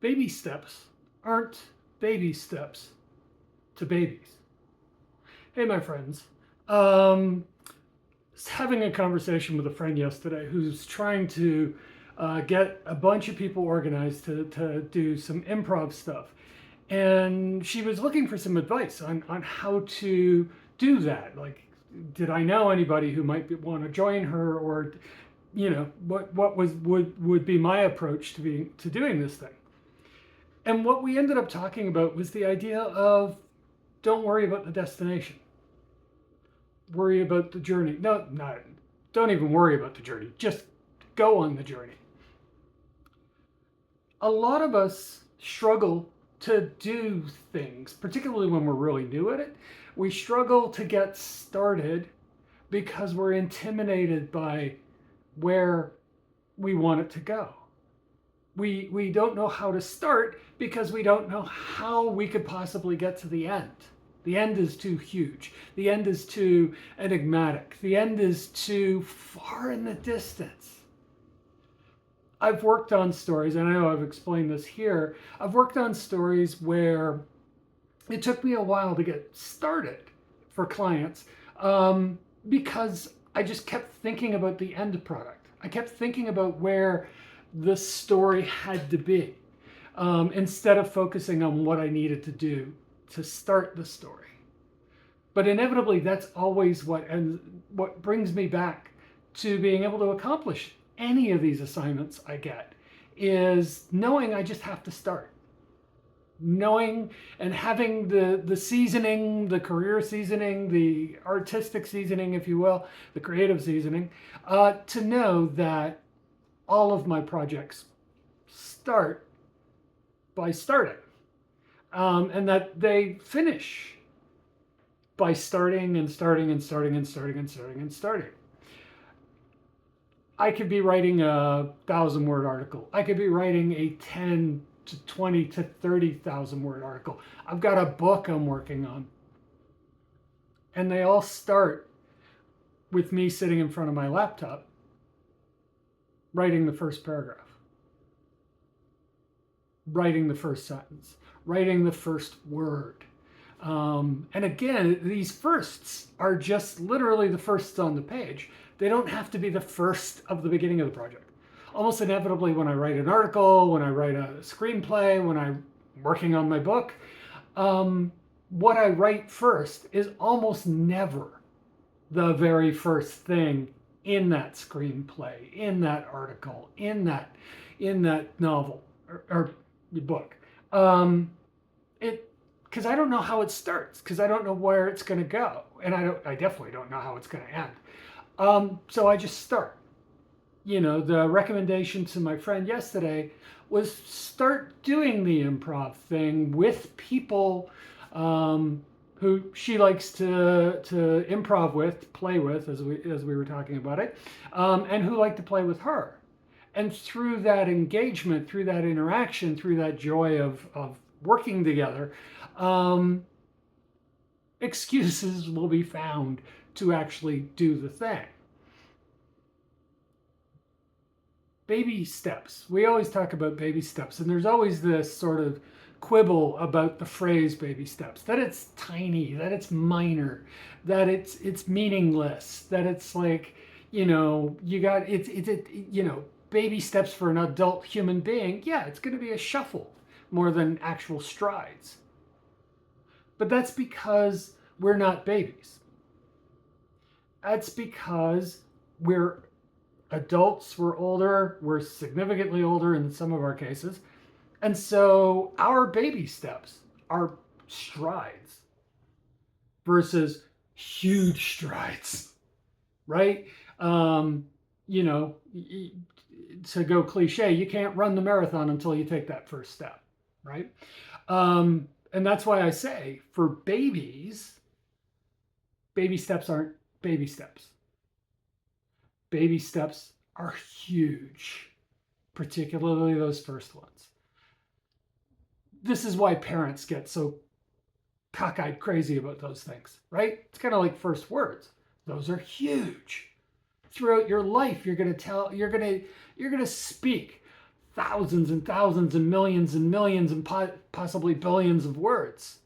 Baby steps aren't baby steps to babies. Hey, my friends. Was having a conversation with a friend yesterday who's trying to get a bunch of people organized to do some improv stuff. And she was looking for some advice on how to do that. Like, did I know anybody who might want to join her, or what would be my approach to doing this thing. And what we ended up talking about was the idea of don't worry about the destination. Worry about the journey. No, not, don't even worry about the journey. Just go on the journey. A lot of us struggle to do things, particularly when we're really new at it. We struggle to get started because we're intimidated by where we want it to go. We don't know how to start because we don't know how we could possibly get to the end. The end is too huge. The end is too enigmatic. The end is too far in the distance. I've worked on stories, and I know I've explained this here. I've worked on stories where it took me a while to get started for clients because I just kept thinking about the end product. I kept thinking about where the story had to be instead of focusing on what I needed to do to start the story. But inevitably, that's always what brings me back to being able to accomplish any of these assignments I get, is knowing I just have to start. Knowing and having the seasoning, the career seasoning, the artistic seasoning, if you will, the creative seasoning, to know that all of my projects start by starting. And that they finish by starting and starting and starting and starting and starting and starting. I could be writing a 1,000-word article. I could be writing a 10 to 20 to 30,000 word article. I've got a book I'm working on. And they all start with me sitting in front of my laptop, writing the first paragraph, writing the first sentence, writing the first word. And again, these firsts are just literally the firsts on the page. They don't have to be the first of the beginning of the project. Almost inevitably, when I write an article, when I write a screenplay, when I'm working on my book, what I write first is almost never the very first thing in that screenplay, in that article, in that novel or book. Because I don't know how it starts, because I don't know where it's going to go, and I definitely don't know how it's going to end. So I just start. The recommendation to my friend yesterday was start doing the improv thing with people who she likes to improv with, play with, as we were talking about it, and who like to play with her. And through that engagement, through that interaction, through that joy of working together, excuses will be found to actually do the thing. Baby steps. We always talk about baby steps, and there's always this sort of quibble about the phrase baby steps, that it's tiny, that it's minor, that it's meaningless, that it's like, baby steps for an adult human being. Yeah, it's going to be a shuffle more than actual strides. But that's because we're not babies. That's because we're adults, we're older, we're significantly older in some of our cases. And so our baby steps are strides versus huge strides, right? To go cliche, you can't run the marathon until you take that first step, right? And that's why I say for babies, baby steps aren't baby steps. Baby steps are huge, particularly those first ones. This is why parents get so cockeyed crazy about those things, right? It's kind of like first words. Those are huge. Throughout your life, you're going to speak thousands and thousands and millions and possibly billions of words.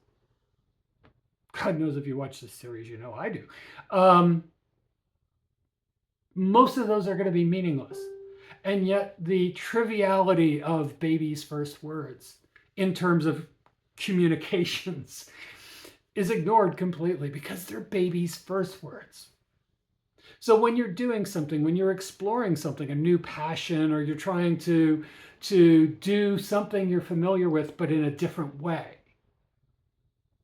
God knows if you watch this series, you know I do. Most of those are going to be meaningless. And yet, the triviality of baby's first words in terms of communications is ignored completely because they're baby's first words. So when you're doing something, when you're exploring something, a new passion, or you're trying to do something you're familiar with, but in a different way,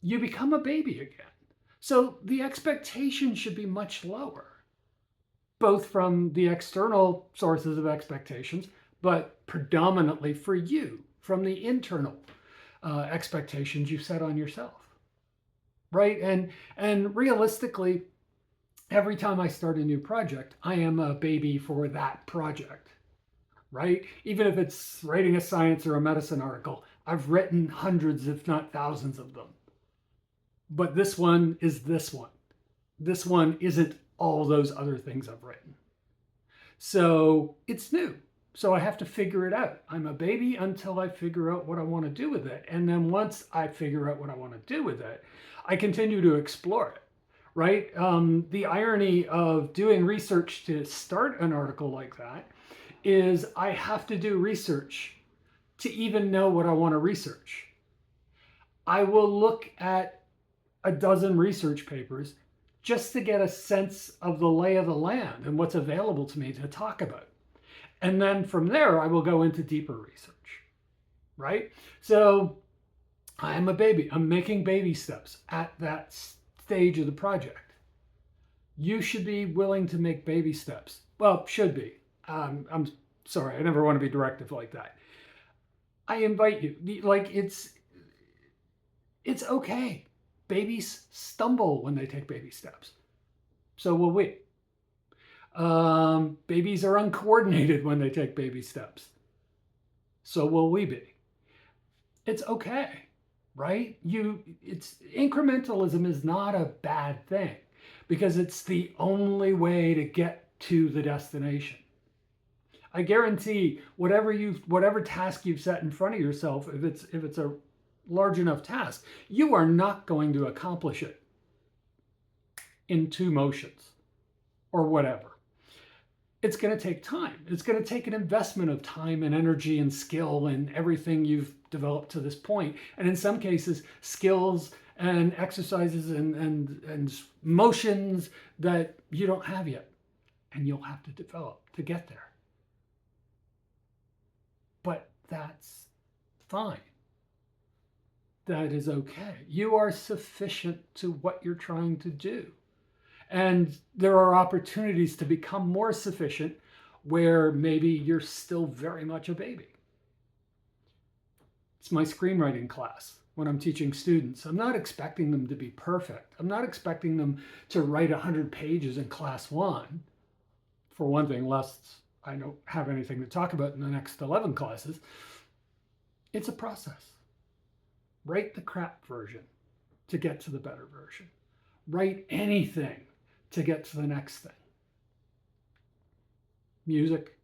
you become a baby again. So the expectation should be much lower, both from the external sources of expectations, but predominantly for you, from the internal expectations you set on yourself, right? And realistically, every time I start a new project, I am a baby for that project, right? Even if it's writing a science or a medicine article, I've written hundreds, if not thousands of them. But this one is this one. This one isn't all those other things I've written. So it's new. So I have to figure it out. I'm a baby until I figure out what I want to do with it. And then once I figure out what I want to do with it, I continue to explore it, right? The irony of doing research to start an article like that is I have to do research to even know what I want to research. I will look at a dozen research papers just to get a sense of the lay of the land and what's available to me to talk about. And then from there, I will go into deeper research, right? So I'm a baby. I'm making baby steps at that stage of the project. You should be willing to make baby steps. Well, should be. I'm sorry, I never want to be directive like that. I invite you, like it's okay. Babies stumble when they take baby steps. So will we. Babies are uncoordinated when they take baby steps. So will we be. It's okay, right? It's incrementalism is not a bad thing because it's the only way to get to the destination. I guarantee whatever task you've set in front of yourself, if it's a large enough task, you are not going to accomplish it in 2 motions or whatever. It's going to take time. It's going to take an investment of time and energy and skill and everything you've developed to this point. And in some cases, skills and exercises and motions that you don't have yet. And you'll have to develop to get there. But that's fine. That is okay. You are sufficient to what you're trying to do. And there are opportunities to become more sufficient where maybe you're still very much a baby. It's my screenwriting class when I'm teaching students. I'm not expecting them to be perfect. I'm not expecting them to write 100 pages in class 1, for one thing, lest I don't have anything to talk about in the next 11 classes. It's a process. Write the crap version to get to the better version. Write anything to get to the next thing. Music,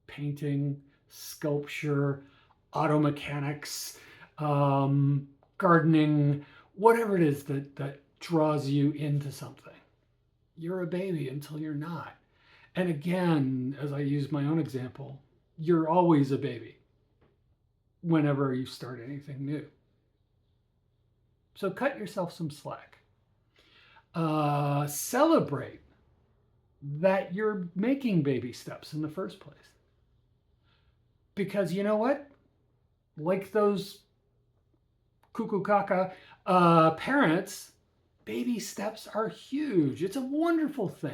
painting, sculpture, auto mechanics, gardening, whatever it is that draws you into something. You're a baby until you're not. And again, as I use my own example, you're always a baby whenever you start anything new. So cut yourself some slack. Celebrate that you're making baby steps in the first place. Because you know what? Like those cuckoo caca parents, baby steps are huge. It's a wonderful thing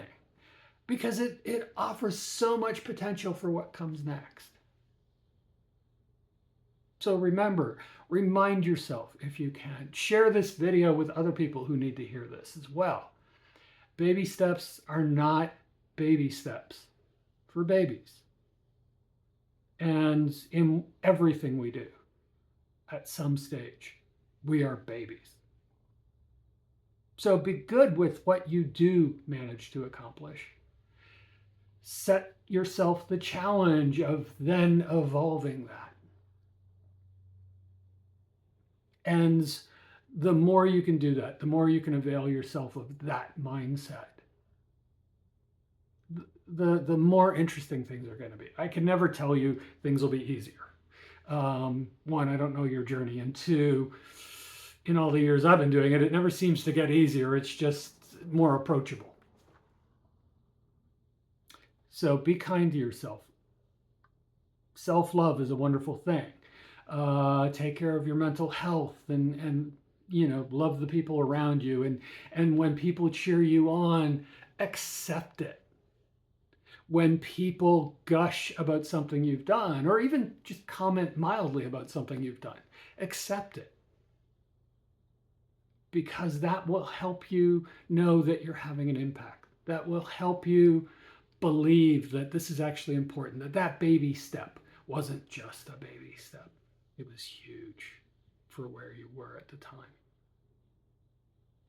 because it offers so much potential for what comes next. So remember, remind yourself if you can. Share this video with other people who need to hear this as well. Baby steps are not baby steps for babies. And in everything we do, at some stage, we are babies. So be good with what you do manage to accomplish. Set yourself the challenge of then evolving that. And the more you can do that, the more you can avail yourself of that mindset, the more interesting things are going to be. I can never tell you things will be easier. One, I don't know your journey, and two, in all the years I've been doing it, it never seems to get easier. It's just more approachable. So be kind to yourself. Self-love is a wonderful thing. Take care of your mental health, and love the people around you, and when people cheer you on, accept it. When people gush about something you've done, or even just comment mildly about something you've done, accept it. Because that will help you know that you're having an impact. That will help you believe that this is actually important, that that baby step wasn't just a baby step. It was huge for where you were at the time.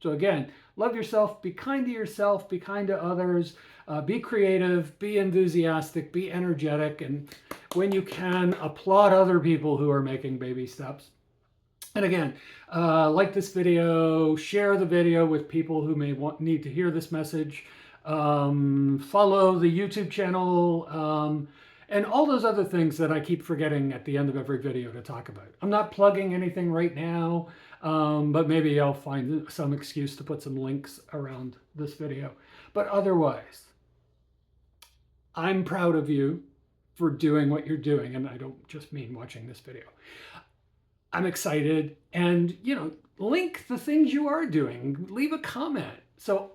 So again, love yourself, be kind to yourself, be kind to others, be creative, be enthusiastic, be energetic, and when you can, applaud other people who are making baby steps. And again, like this video, share the video with people who may need to hear this message, follow the YouTube channel, and all those other things that I keep forgetting at the end of every video to talk about. I'm not plugging anything right now, but maybe I'll find some excuse to put some links around this video. But otherwise, I'm proud of you for doing what you're doing, and I don't just mean watching this video. I'm excited, and link the things you are doing. Leave a comment so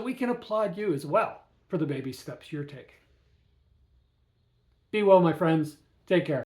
we can applaud you as well for the baby steps you're taking. Be well, my friends. Take care.